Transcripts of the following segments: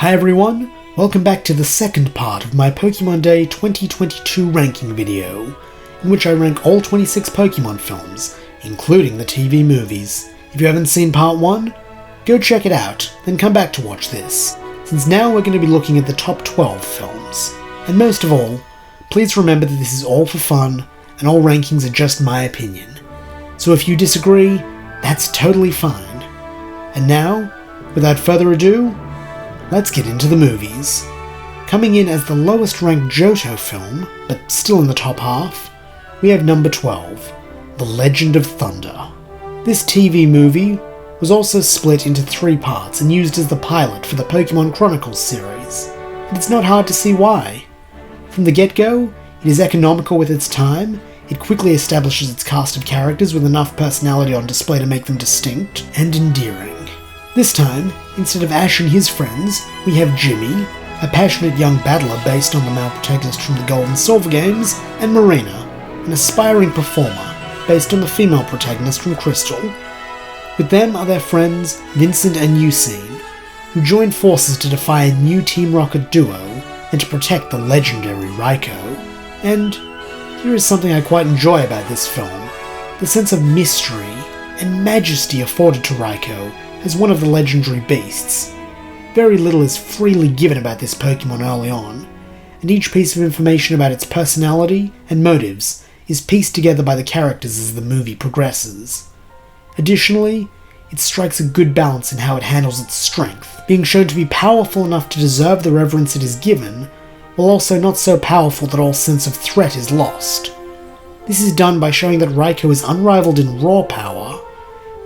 Hi everyone, welcome back to the second part of my Pokemon Day 2022 ranking video, in which I rank all 26 Pokemon films, including the TV movies. If you haven't seen part 1, go check it out, then come back to watch this, since now we're going to be looking at the top 12 films. And most of all, please remember that this is all for fun, and all rankings are just my opinion. So if you disagree, that's totally fine. And now, without further ado, let's get into the movies. Coming in as the lowest ranked Johto film, but still in the top half, we have number 12, The Legend of Thunder. This TV movie was also split into 3 parts and used as the pilot for the Pokémon Chronicles series, and it's not hard to see why. From the get-go, it is economical with its time, it quickly establishes its cast of characters with enough personality on display to make them distinct and endearing. This time, instead of Ash and his friends, we have Jimmy, a passionate young battler based on the male protagonist from the Gold and Silver games, and Marina, an aspiring performer based on the female protagonist from Crystal. With them are their friends Vincent and Eugene, who join forces to defy a new Team Rocket duo and to protect the legendary Raikou. And here is something I quite enjoy about this film, the sense of mystery and majesty afforded to Raikou as one of the legendary beasts. Very little is freely given about this Pokemon early on, and each piece of information about its personality and motives is pieced together by the characters as the movie progresses. Additionally, it strikes a good balance in how it handles its strength, being shown to be powerful enough to deserve the reverence it is given, while also not so powerful that all sense of threat is lost. This is done by showing that Raikou is unrivaled in raw power,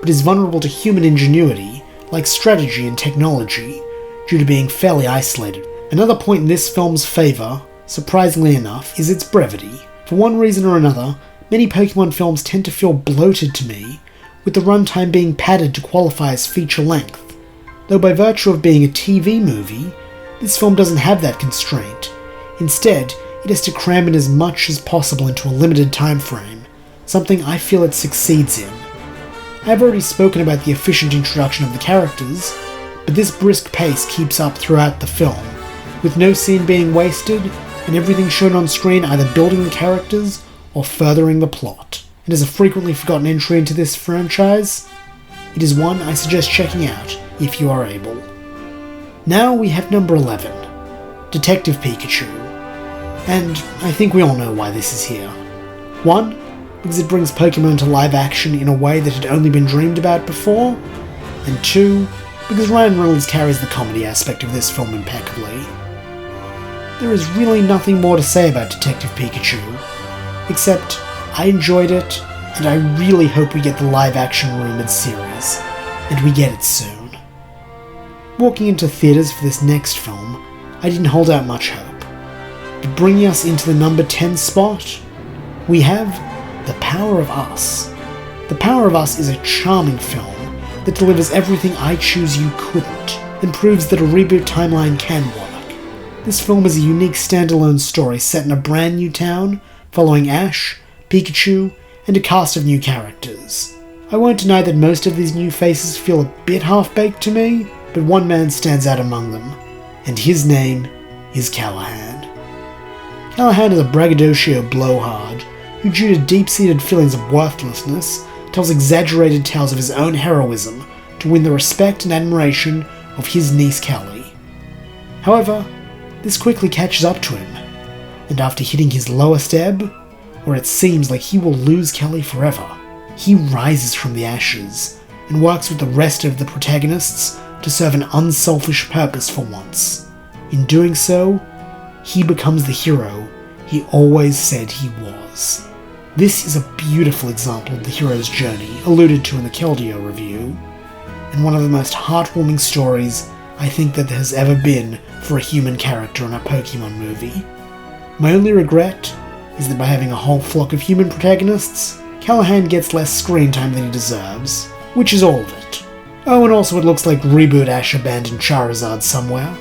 but is vulnerable to human ingenuity, like strategy and technology, due to being fairly isolated. Another point in this film's favour, surprisingly enough, is its brevity. For one reason or another, many Pokemon films tend to feel bloated to me, with the runtime being padded to qualify as feature length. Though by virtue of being a TV movie, this film doesn't have that constraint. Instead, it has to cram in as much as possible into a limited time frame, something I feel it succeeds in. I've already spoken about the efficient introduction of the characters, but this brisk pace keeps up throughout the film, with no scene being wasted, and everything shown on screen either building the characters or furthering the plot. And as a frequently forgotten entry into this franchise, it is one I suggest checking out if you are able. Now we have number 11, Detective Pikachu. And I think we all know why this is here. 1, because it brings Pokemon to live action in a way that had only been dreamed about before, and 2, because Ryan Reynolds carries the comedy aspect of this film impeccably. There is really nothing more to say about Detective Pikachu, except I enjoyed it, and I really hope we get the live action rumoured series, and we get it soon. Walking into theatres for this next film, I didn't hold out much hope, but bringing us into the number 10 spot, we have The Power of Us. The Power of Us is a charming film that delivers everything I Choose You couldn't, and proves that a reboot timeline can work. This film is a unique standalone story set in a brand new town, following Ash, Pikachu, and a cast of new characters. I won't deny that most of these new faces feel a bit half-baked to me, but one man stands out among them, and his name is Callahan. Callahan is a braggadocio blowhard who, due to deep-seated feelings of worthlessness, tells exaggerated tales of his own heroism to win the respect and admiration of his niece Kelly. However, this quickly catches up to him, and after hitting his lowest ebb, where it seems like he will lose Kelly forever, he rises from the ashes and works with the rest of the protagonists to serve an unselfish purpose for once. In doing so, he becomes the hero he always said he was. This is a beautiful example of the hero's journey, alluded to in the Keldeo review, and one of the most heartwarming stories I think that there has ever been for a human character in a Pokemon movie. My only regret is that by having a whole flock of human protagonists, Callahan gets less screen time than he deserves, which is all of it. Oh, and also it looks like Reboot Ash abandoned Charizard somewhere,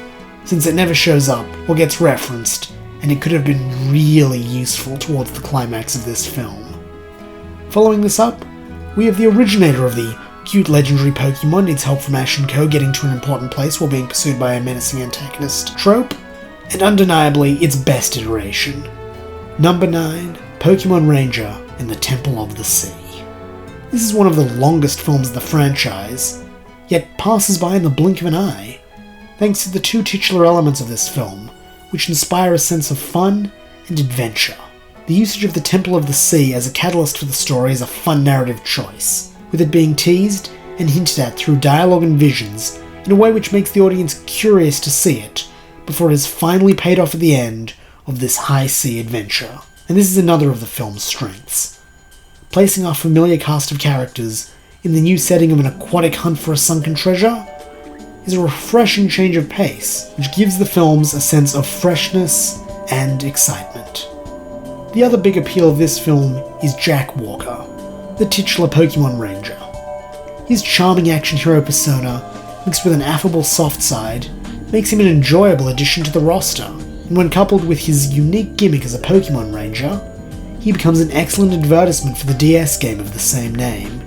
since it never shows up or gets referenced, and it could have been really useful towards the climax of this film. Following this up, we have the originator of the cute legendary Pokemon needs help from Ash and Co. getting to an important place while being pursued by a menacing antagonist trope, and undeniably its best iteration. Number 9, Pokemon Ranger and the Temple of the Sea. This is one of the longest films of the franchise, yet passes by in the blink of an eye, thanks to the two titular elements of this film, which inspire a sense of fun and adventure. The usage of the Temple of the Sea as a catalyst for the story is a fun narrative choice, with it being teased and hinted at through dialogue and visions in a way which makes the audience curious to see it, before it is finally paid off at the end of this high-sea adventure. And this is another of the film's strengths. Placing our familiar cast of characters in the new setting of an aquatic hunt for a sunken treasure is a refreshing change of pace, which gives the films a sense of freshness and excitement. The other big appeal of this film is Jack Walker, the titular Pokemon Ranger. His charming action hero persona, mixed with an affable soft side, makes him an enjoyable addition to the roster, and when coupled with his unique gimmick as a Pokemon Ranger, he becomes an excellent advertisement for the DS game of the same name.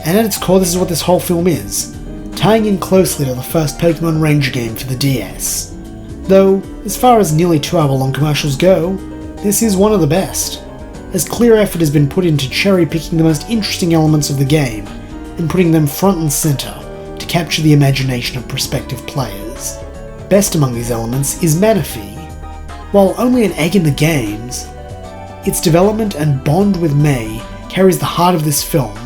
And at its core, this is what this whole film is, tying in closely to the first Pokemon Ranger game for the DS. Though, as far as nearly 2-hour-long commercials go, this is one of the best, as clear effort has been put into cherry-picking the most interesting elements of the game and putting them front and centre to capture the imagination of prospective players. Best among these elements is Manaphy. While only an egg in the games, its development and bond with May carries the heart of this film,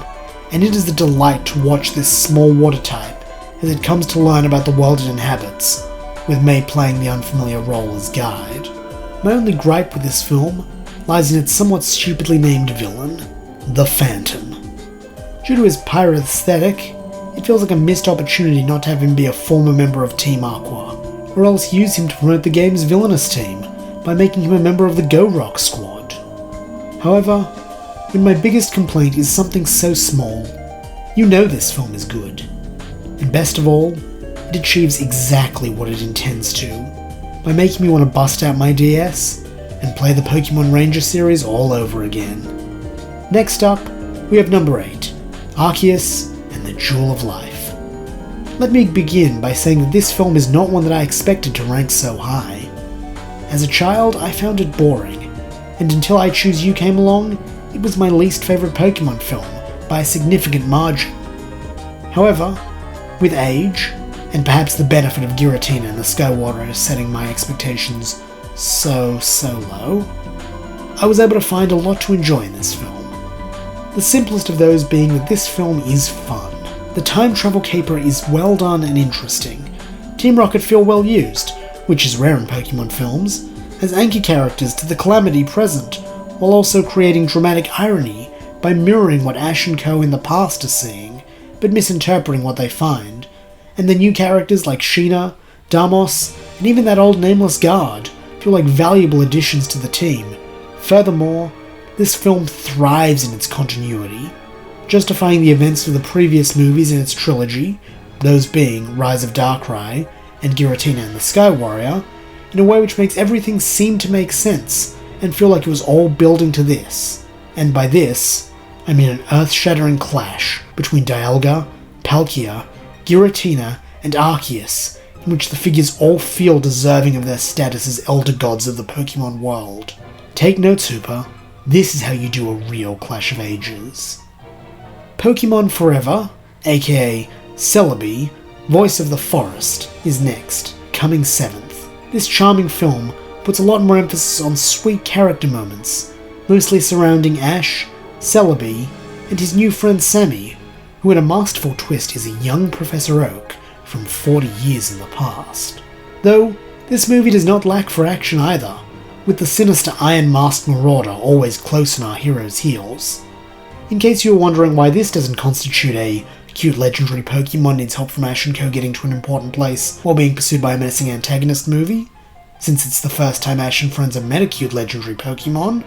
and it is a delight to watch this small water type as it comes to learn about the world it inhabits, with May playing the unfamiliar role as guide. My only gripe with this film lies in its somewhat stupidly named villain, the Phantom. Due to his pirate aesthetic, it feels like a missed opportunity not to have him be a former member of Team Aqua, or else use him to promote the game's villainous team by making him a member of the Go Rock squad. However, when my biggest complaint is something so small, you know this film is good. And best of all, it achieves exactly what it intends to, by making me want to bust out my DS and play the Pokemon Ranger series all over again. Next up, we have number 8, Arceus and the Jewel of Life. Let me begin by saying that this film is not one that I expected to rank so high. As a child, I found it boring, and until I Choose You came along, it was my least favourite Pokemon film, by a significant margin. However, with age, and perhaps the benefit of Giratina and the Skywater setting my expectations so low, I was able to find a lot to enjoy in this film. The simplest of those being that this film is fun. The time travel caper is well done and interesting. Team Rocket feel well used, which is rare in Pokemon films, as anchor characters to the calamity present, while also creating dramatic irony by mirroring what Ash and Co. in the past are seeing, but misinterpreting what they find. And the new characters like Sheena, Damos, and even that old nameless guard feel like valuable additions to the team. Furthermore, this film thrives in its continuity, justifying the events of the previous movies in its trilogy, those being Rise of Darkrai and Giratina and the Sky Warrior, in a way which makes everything seem to make sense and feel like it was all building to this. And by this, I mean an earth-shattering clash between Dialga, Palkia, Giratina, and Arceus, in which the figures all feel deserving of their status as elder gods of the Pokemon world. Take notes, Hooper. This is how you do a real Clash of Ages. Pokemon Forever, aka Celebi, voice of the forest, is next, coming 7th. This charming film puts a lot more emphasis on sweet character moments, mostly surrounding Ash, Celebi, and his new friend Sammy, who in a masterful twist is a young Professor Oak from 40 years in the past. Though, this movie does not lack for action either, with the sinister Iron Mask Marauder always close on our hero's heels. In case you were wondering why this doesn't constitute a cute legendary Pokemon needs help from Ash and Co. getting to an important place while being pursued by a menacing antagonist movie, since it's the first time Ash and friends have met a cute legendary Pokemon,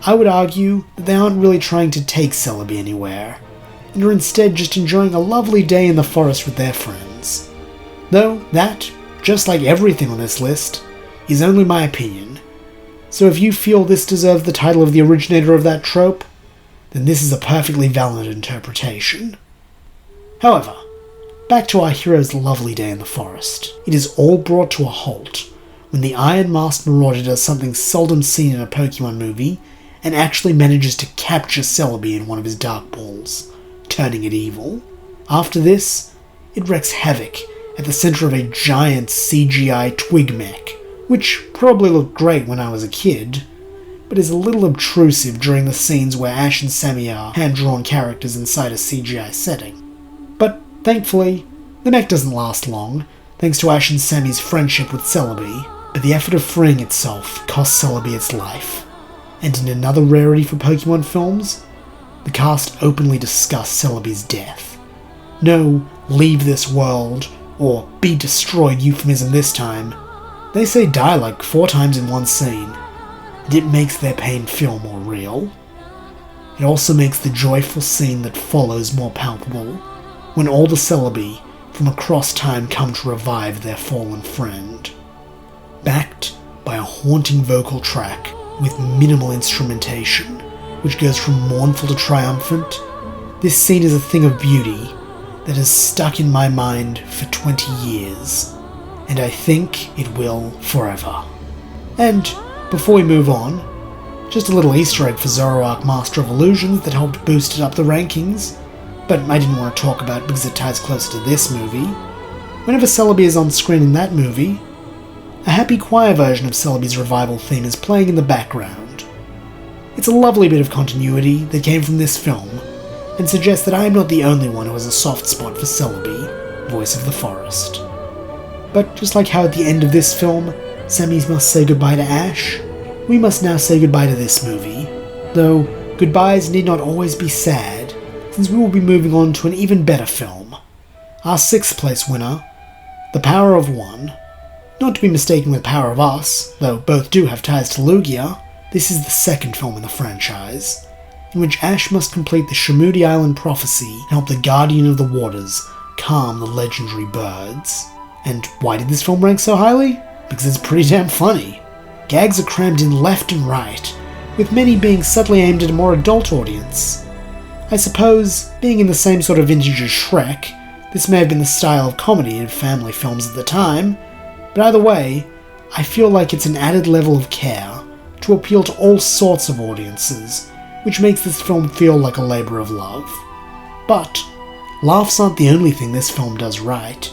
I would argue that they aren't really trying to take Celebi anywhere, and are instead just enjoying a lovely day in the forest with their friends. Though that, just like everything on this list, is only my opinion, so if you feel this deserves the title of the originator of that trope, then this is a perfectly valid interpretation. However, back to our hero's lovely day in the forest. It is all brought to a halt when the Iron Masked Marauder does something seldom seen in a Pokemon movie and actually manages to capture Celebi in one of his dark balls, turning it evil. After this, it wreaks havoc at the center of a giant CGI twig mech, which probably looked great when I was a kid, but is a little obtrusive during the scenes where Ash and Sammy are hand-drawn characters inside a CGI setting. But thankfully, the mech doesn't last long, thanks to Ash and Sammy's friendship with Celebi, but the effort of freeing itself costs Celebi its life. And in another rarity for Pokemon films, the cast openly discuss Celebi's death. No "leave this world" or "be destroyed" euphemism this time. They say die like 4 times in one scene, and it makes their pain feel more real. It also makes the joyful scene that follows more palpable, when all the Celebi from across time come to revive their fallen friend. Backed by a haunting vocal track with minimal instrumentation, which goes from mournful to triumphant, this scene is a thing of beauty that has stuck in my mind for 20 years, and I think it will forever. And before we move on, just a little Easter egg for Zoroark Master of Illusions that helped boost it up the rankings, but I didn't want to talk about it because it ties closer to this movie. Whenever Celebi is on screen in that movie, a happy choir version of Celebi's revival theme is playing in the background. It's a lovely bit of continuity that came from this film, and suggests that I am not the only one who has a soft spot for Celebi, voice of the forest. But just like how at the end of this film, Sammy must say goodbye to Ash, we must now say goodbye to this movie, though goodbyes need not always be sad, since we will be moving on to an even better film. Our 6th place winner, The Power of One. Not to be mistaken with Power of Us, though both do have ties to Lugia, this is the 2nd film in the franchise, in which Ash must complete the Shamudi Island prophecy and help the Guardian of the Waters calm the legendary birds. And why did this film rank so highly? Because it's pretty damn funny. Gags are crammed in left and right, with many being subtly aimed at a more adult audience. I suppose, being in the same sort of vintage as Shrek, this may have been the style of comedy in family films at the time, but either way, I feel like it's an added level of care to appeal to all sorts of audiences, which makes this film feel like a labour of love. But laughs aren't the only thing this film does right.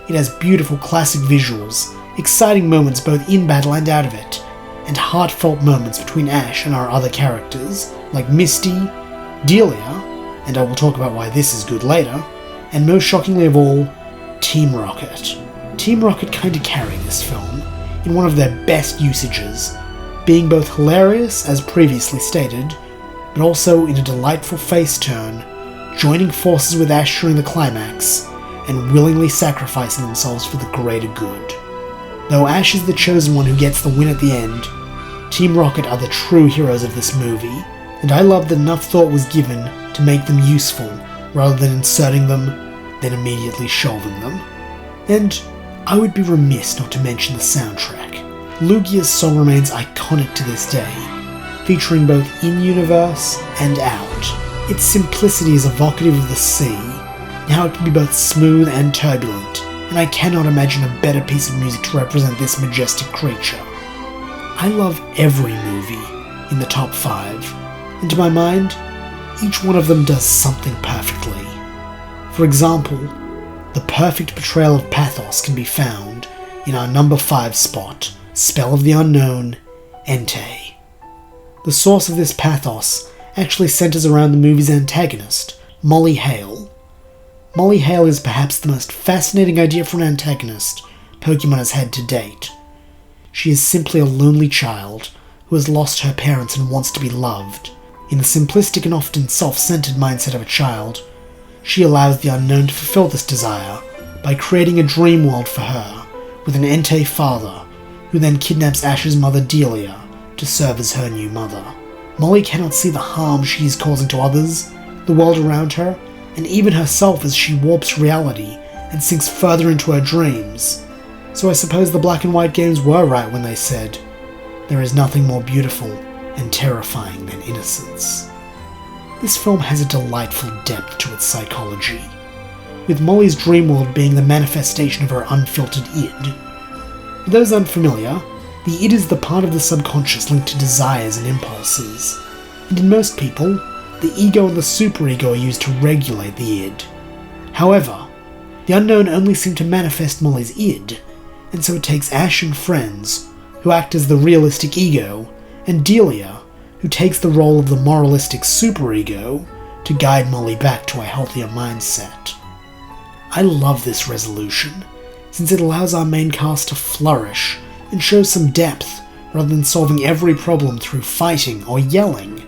It has beautiful classic visuals, exciting moments both in battle and out of it, and heartfelt moments between Ash and our other characters, like Misty, Delia, and I will talk about why this is good later, and most shockingly of all, Team Rocket. Team Rocket kinda carry this film, in one of their best usages, being both hilarious, as previously stated, but also in a delightful face turn, joining forces with Ash during the climax, and willingly sacrificing themselves for the greater good. Though Ash is the chosen one who gets the win at the end, Team Rocket are the true heroes of this movie, and I love that enough thought was given to make them useful, rather than inserting them, then immediately shelving them. And I would be remiss not to mention the soundtrack. Lugia's song remains iconic to this day, featuring both in-universe and out. Its simplicity is evocative of the sea, and how it can be both smooth and turbulent, and I cannot imagine a better piece of music to represent this majestic creature. I love every movie in the top 5, and to my mind, each one of them does something perfectly. For example, the perfect portrayal of pathos can be found in our number 5 spot, Spell of the Unknown, Entei. The source of this pathos actually centers around the movie's antagonist, Molly Hale. Molly Hale is perhaps the most fascinating idea for an antagonist Pokemon has had to date. She is simply a lonely child who has lost her parents and wants to be loved. In the simplistic and often self-centered mindset of a child, she allows the unknown to fulfill this desire by creating a dream world for her with an Entei father, who then kidnaps Ash's mother Delia to serve as her new mother. Molly cannot see the harm she is causing to others, the world around her, and even herself as she warps reality and sinks further into her dreams. So I suppose the Black and White games were right when they said, there is nothing more beautiful and terrifying than innocence. This film has a delightful depth to its psychology. with Molly's dream world being the manifestation of her unfiltered id. For those unfamiliar, the id is the part of the subconscious linked to desires and impulses, and in most people, the ego and the superego are used to regulate the id. However, the unknown only seem to manifest Molly's id, and so it takes Ash and friends, who act as the realistic ego, and Delia, who takes the role of the moralistic superego, to guide Molly back to a healthier mindset. I love this resolution, since it allows our main cast to flourish and show some depth rather than solving every problem through fighting or yelling.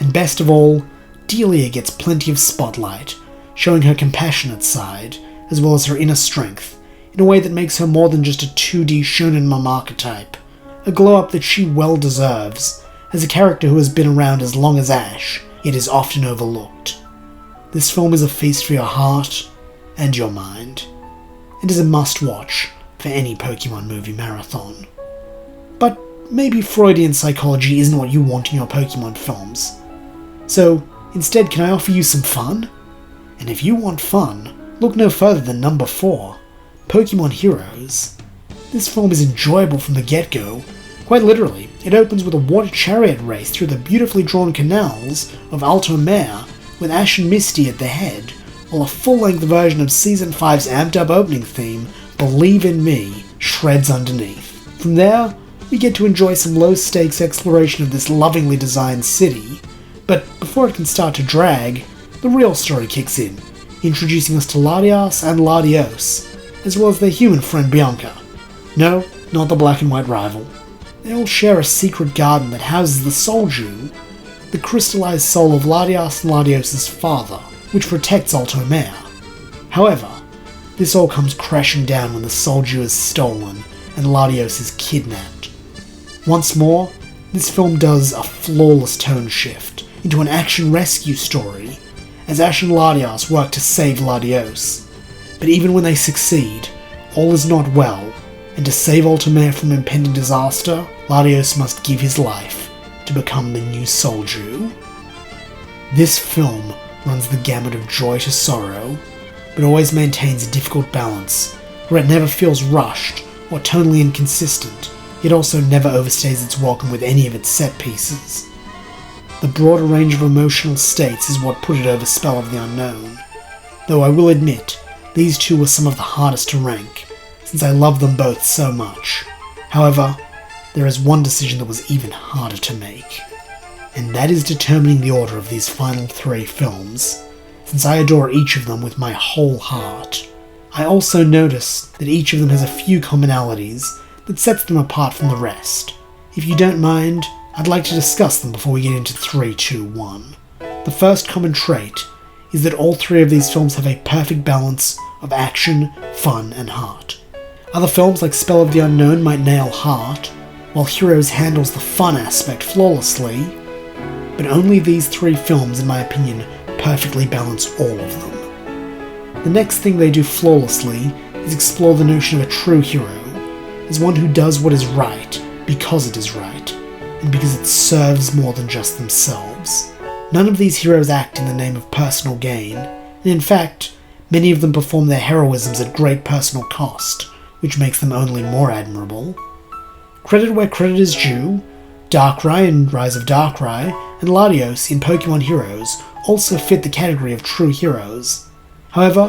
And best of all, Delia gets plenty of spotlight, showing her compassionate side, as well as her inner strength, in a way that makes her more than just a 2D shonen mom archetype, a glow-up that she well deserves, as a character who has been around as long as Ash, yet is often overlooked. This film is a feast for your heart and your mind. It is a must-watch for any Pokémon movie marathon. But maybe Freudian psychology isn't what you want in your Pokémon films. So, instead, can I offer you some fun? And if you want fun, look no further than number 4, Pokémon Heroes. This film is enjoyable from the get-go. Quite literally, it opens with a water chariot race through the beautifully drawn canals of Alto Mare, with Ash and Misty at the head, while a full-length version of Season 5's amped-up opening theme, Believe in Me, shreds underneath. From there, we get to enjoy some low-stakes exploration of this lovingly designed city, but before it can start to drag, the real story kicks in, introducing us to Latias and Latios, as well as their human friend Bianca. No, not the black and white rival. They all share a secret garden that houses the Souldew, the crystallized soul of Latias and Latios' father, which protects Alto Mare. However, this all comes crashing down when the Souldew is stolen and Latios is kidnapped. Once more, this film does a flawless tone shift into an action rescue story, as Ash and Latias work to save Latios. But even when they succeed, all is not well, and to save Alto Mare from impending disaster, Latios must give his life to become the new Souldew. This film runs the gamut of joy to sorrow, but always maintains a difficult balance, where it never feels rushed or tonally inconsistent, yet also never overstays its welcome with any of its set pieces. The broader range of emotional states is what put it over Spell of the Unknown, though I will admit, these two were some of the hardest to rank, since I love them both so much. However, there is one decision that was even harder to make, and that is determining the order of these final 3 films, since I adore each of them with my whole heart. I also notice that each of them has a few commonalities that sets them apart from the rest. If you don't mind, I'd like to discuss them before we get into 3, 2, 1. The first common trait is that all 3 of these films have a perfect balance of action, fun, and heart. Other films like Spell of the Unknown might nail heart, while Heroes handles the fun aspect flawlessly, but only these 3 films, in my opinion, perfectly balance all of them. The next thing they do flawlessly is explore the notion of a true hero, as one who does what is right because it is right, and because it serves more than just themselves. None of these heroes act in the name of personal gain, and in fact, many of them perform their heroisms at great personal cost, which makes them only more admirable. Credit where credit is due, Darkrai in Rise of Darkrai, and Latios in Pokémon Heroes also fit the category of true heroes. However,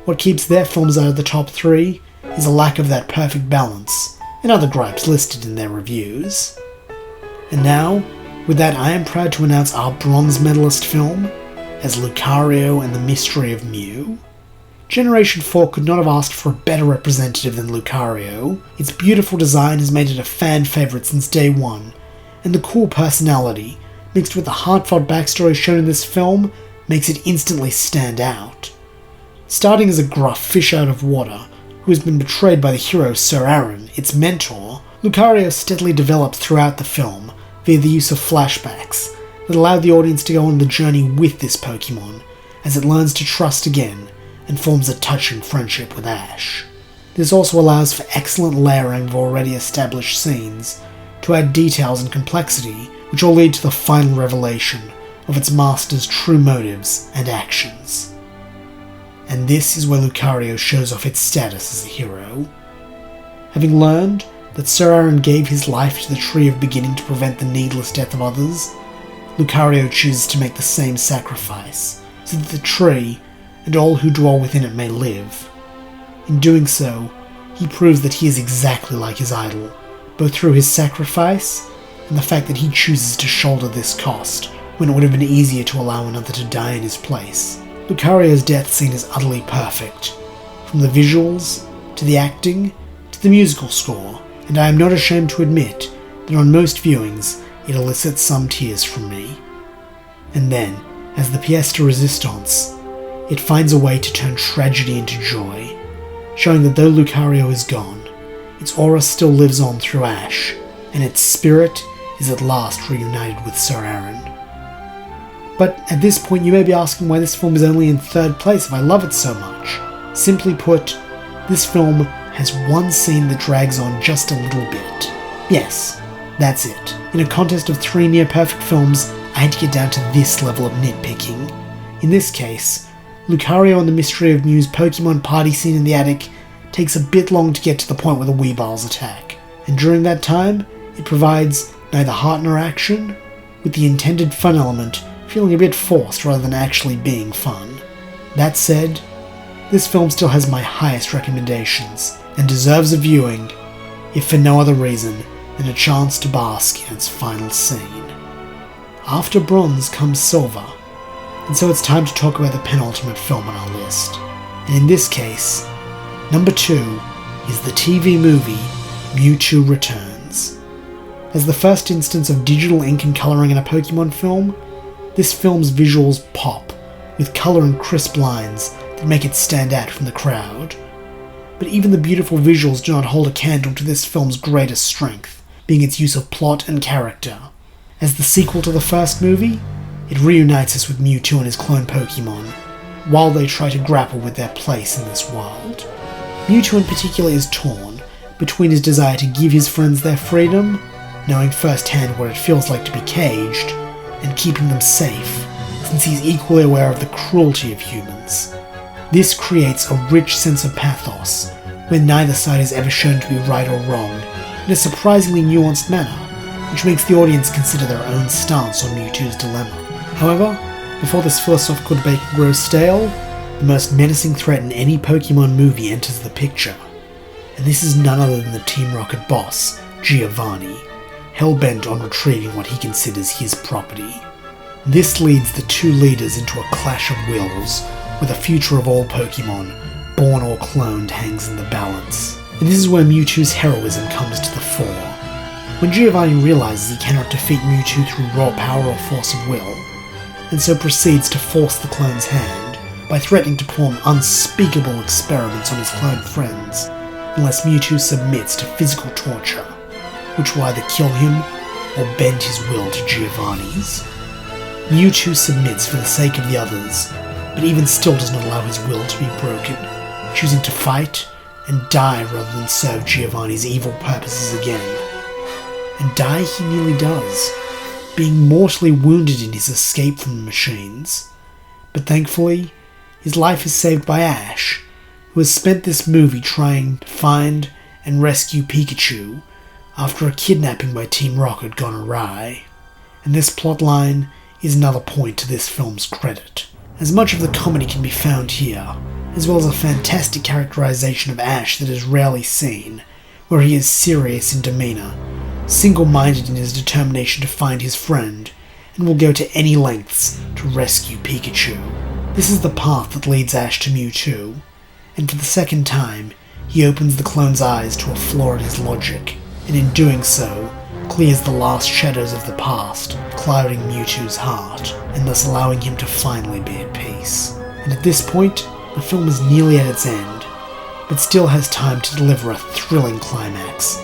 what keeps their films out of the top 3 is a lack of that perfect balance, and other gripes listed in their reviews. And now, with that, I am proud to announce our bronze medalist film as Lucario and the Mystery of Mew. Generation 4 could not have asked for a better representative than Lucario. Its beautiful design has made it a fan favourite since day one, and the cool personality, mixed with the heartfelt backstory shown in this film, makes it instantly stand out. Starting as a gruff fish out of water, who has been betrayed by the hero Sir Aaron, its mentor, Lucario steadily developed throughout the film via the use of flashbacks that allowed the audience to go on the journey with this Pokémon, as it learns to trust again and forms a touching friendship with Ash. This also allows for excellent layering of already established scenes to add details and complexity, which all lead to the final revelation of its master's true motives and actions. and this is where Lucario shows off its status as a hero. Having learned that Sir Aaron gave his life to the Tree of Beginning to prevent the needless death of others, Lucario chooses to make the same sacrifice, so that the tree and all who dwell within it may live. In doing so, he proves that he is exactly like his idol, both through his sacrifice and the fact that he chooses to shoulder this cost, when it would have been easier to allow another to die in his place. Lucario's death scene is utterly perfect, from the visuals, to the acting, to the musical score, and I am not ashamed to admit that on most viewings it elicits some tears from me. And then, as the pièce de résistance, it finds a way to turn tragedy into joy, showing that though Lucario is gone, its aura still lives on through Ash, and its spirit is at last reunited with Sir Aaron. But at this point you may be asking why this film is only in third place if I love it so much. Simply put, this film has one scene that drags on just a little bit. Yes, that's it. In a contest of 3 near-perfect films, I had to get down to this level of nitpicking. In this case, Lucario and the Mystery of Mew's Pokémon party scene in the attic takes a bit long to get to the point where the Weebiles attack, and during that time, it provides neither heart nor action, with the intended fun element feeling a bit forced rather than actually being fun. That said, this film still has my highest recommendations, and deserves a viewing, if for no other reason than a chance to bask in its final scene. After Bronze comes Silver, and so it's time to talk about the penultimate film on our list. And in this case, number 2 is the TV movie Mewtwo Returns. As the first instance of digital ink and colouring in a Pokémon film, this film's visuals pop, with colour and crisp lines that make it stand out from the crowd. But even the beautiful visuals do not hold a candle to this film's greatest strength, being its use of plot and character. As the sequel to the first movie, it reunites us with Mewtwo and his clone Pokémon, while they try to grapple with their place in this world. Mewtwo in particular is torn between his desire to give his friends their freedom, knowing firsthand what it feels like to be caged, and keeping them safe, since he's equally aware of the cruelty of humans. This creates a rich sense of pathos, where neither side is ever shown to be right or wrong, in a surprisingly nuanced manner, which makes the audience consider their own stance on Mewtwo's dilemma. However, before this philosophical debate grows stale, the most menacing threat in any Pokémon movie enters the picture, and this is none other than the Team Rocket boss, Giovanni, hell-bent on retrieving what he considers his property. This leads the two leaders into a clash of wills, where the future of all Pokémon, born or cloned, hangs in the balance. And this is where Mewtwo's heroism comes to the fore. When Giovanni realizes he cannot defeat Mewtwo through raw power or force of will, and so proceeds to force the clone's hand by threatening to perform unspeakable experiments on his clone friends, unless Mewtwo submits to physical torture, which will either kill him or bend his will to Giovanni's. Mewtwo submits for the sake of the others, but even still does not allow his will to be broken, choosing to fight and die rather than serve Giovanni's evil purposes again. And die he nearly does, being mortally wounded in his escape from the machines. But thankfully, his life is saved by Ash, who has spent this movie trying to find and rescue Pikachu after a kidnapping by Team Rocket gone awry. And this plotline is another point to this film's credit, as much of the comedy can be found here, as well as a fantastic characterization of Ash that is rarely seen, where he is serious in demeanour, single-minded in his determination to find his friend, and will go to any lengths to rescue Pikachu. This is the path that leads Ash to Mewtwo, and for the second time, he opens the clone's eyes to a flaw in his logic, and in doing so, clears the last shadows of the past, clouding Mewtwo's heart, and thus allowing him to finally be at peace. And at this point, the film is nearly at its end, but still has time to deliver a thrilling climax,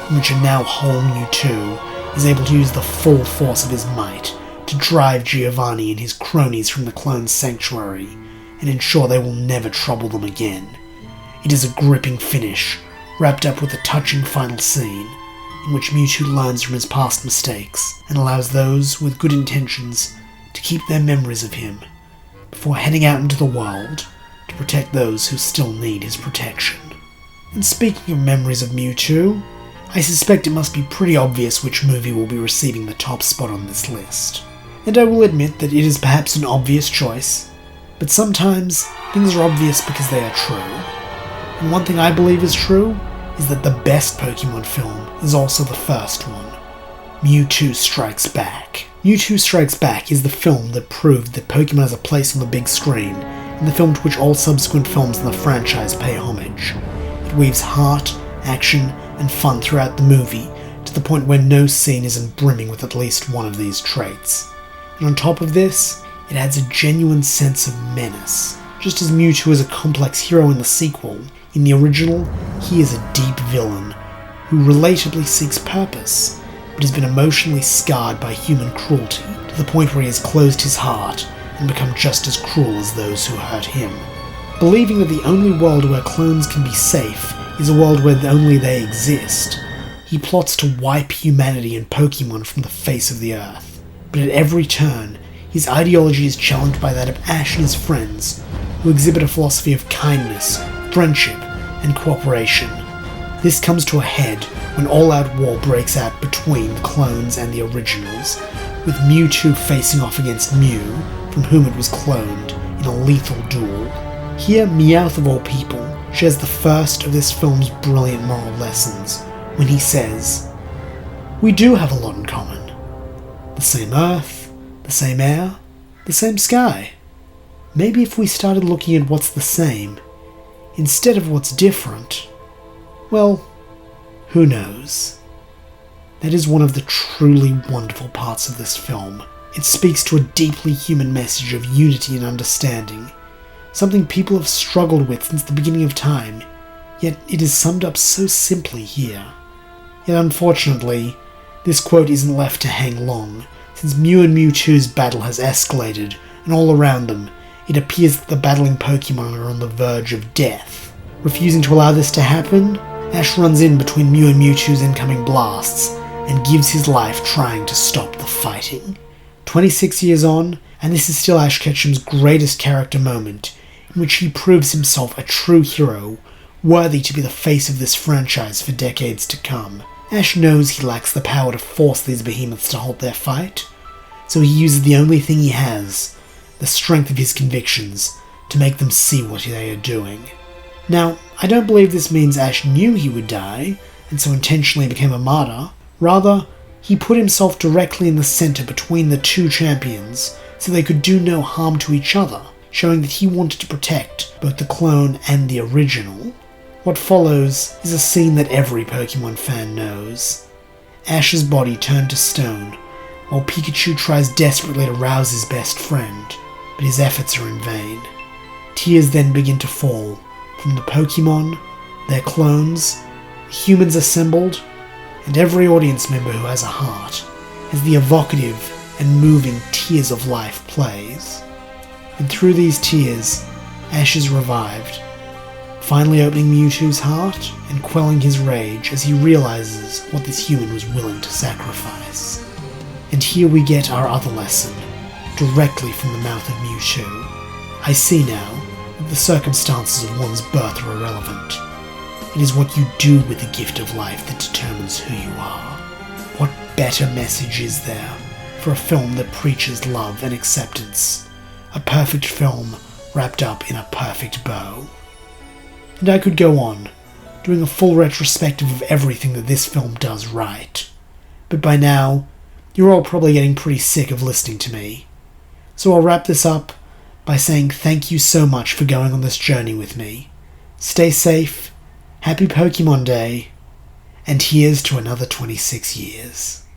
in which a now whole Mewtwo is able to use the full force of his might to drive Giovanni and his cronies from the clone's sanctuary, and ensure they will never trouble them again. It is a gripping finish, wrapped up with a touching final scene, in which Mewtwo learns from his past mistakes, and allows those with good intentions to keep their memories of him, before heading out into the world to protect those who still need his protection. And speaking of memories of Mewtwo, I suspect it must be pretty obvious which movie will be receiving the top spot on this list. And I will admit that it is perhaps an obvious choice, but sometimes things are obvious because they are true. And one thing I believe is true is that the best Pokemon film is also the first one. Mewtwo Strikes Back. Mewtwo Strikes Back is the film that proved that Pokemon has a place on the big screen, and the film to which all subsequent films in the franchise pay homage. It weaves heart, action, and fun throughout the movie, to the point where no scene isn't brimming with at least one of these traits. And on top of this, it adds a genuine sense of menace. Just as Mewtwo is a complex hero in the sequel, in the original, he is a deep villain who relatably seeks purpose, but has been emotionally scarred by human cruelty, to the point where he has closed his heart and become just as cruel as those who hurt him. Believing that the only world where clones can be safe is a world where only they exist, he plots to wipe humanity and Pokemon from the face of the earth. But at every turn, his ideology is challenged by that of Ash and his friends, who exhibit a philosophy of kindness, friendship, and cooperation. This comes to a head when all-out war breaks out between the clones and the originals, with Mewtwo facing off against Mew, from whom it was cloned, in a lethal duel. Here, Meowth of all people shares the first of this film's brilliant moral lessons, when he says, "We do have a lot in common. The same earth, the same air, the same sky. Maybe if we started looking at what's the same, instead of what's different, well, who knows?" That is one of the truly wonderful parts of this film. It speaks to a deeply human message of unity and understanding, something people have struggled with since the beginning of time, yet it is summed up so simply here. Yet unfortunately, this quote isn't left to hang long, since Mew and Mewtwo's battle has escalated, and all around them, it appears that the battling Pokemon are on the verge of death. Refusing to allow this to happen, Ash runs in between Mew and Mewtwo's incoming blasts, and gives his life trying to stop the fighting. 26 years on, and this is still Ash Ketchum's greatest character moment, in which he proves himself a true hero, worthy to be the face of this franchise for decades to come. Ash knows he lacks the power to force these behemoths to halt their fight, so he uses the only thing he has, the strength of his convictions, to make them see what they are doing. Now, I don't believe this means Ash knew he would die, and so intentionally became a martyr. Rather, he put himself directly in the center between the two champions, so they could do no harm to each other, showing that he wanted to protect both the clone and the original. What follows is a scene that every Pokemon fan knows. Ash's body turned to stone, while Pikachu tries desperately to rouse his best friend, but his efforts are in vain. Tears then begin to fall from the Pokemon, their clones, the humans assembled, and every audience member who has a heart, as the evocative and moving Tears of Life plays. And through these tears, Ash is revived, finally opening Mewtwo's heart and quelling his rage as he realizes what this human was willing to sacrifice. And here we get our other lesson, directly from the mouth of Mewtwo. I see now that the circumstances of one's birth are irrelevant. It is what you do with the gift of life that determines who you are. What better message is there for a film that preaches love and acceptance? A perfect film wrapped up in a perfect bow. And I could go on, doing a full retrospective of everything that this film does right. But by now, you're all probably getting pretty sick of listening to me. So I'll wrap this up by saying thank you so much for going on this journey with me. Stay safe, happy Pokemon Day, and here's to another 26 years.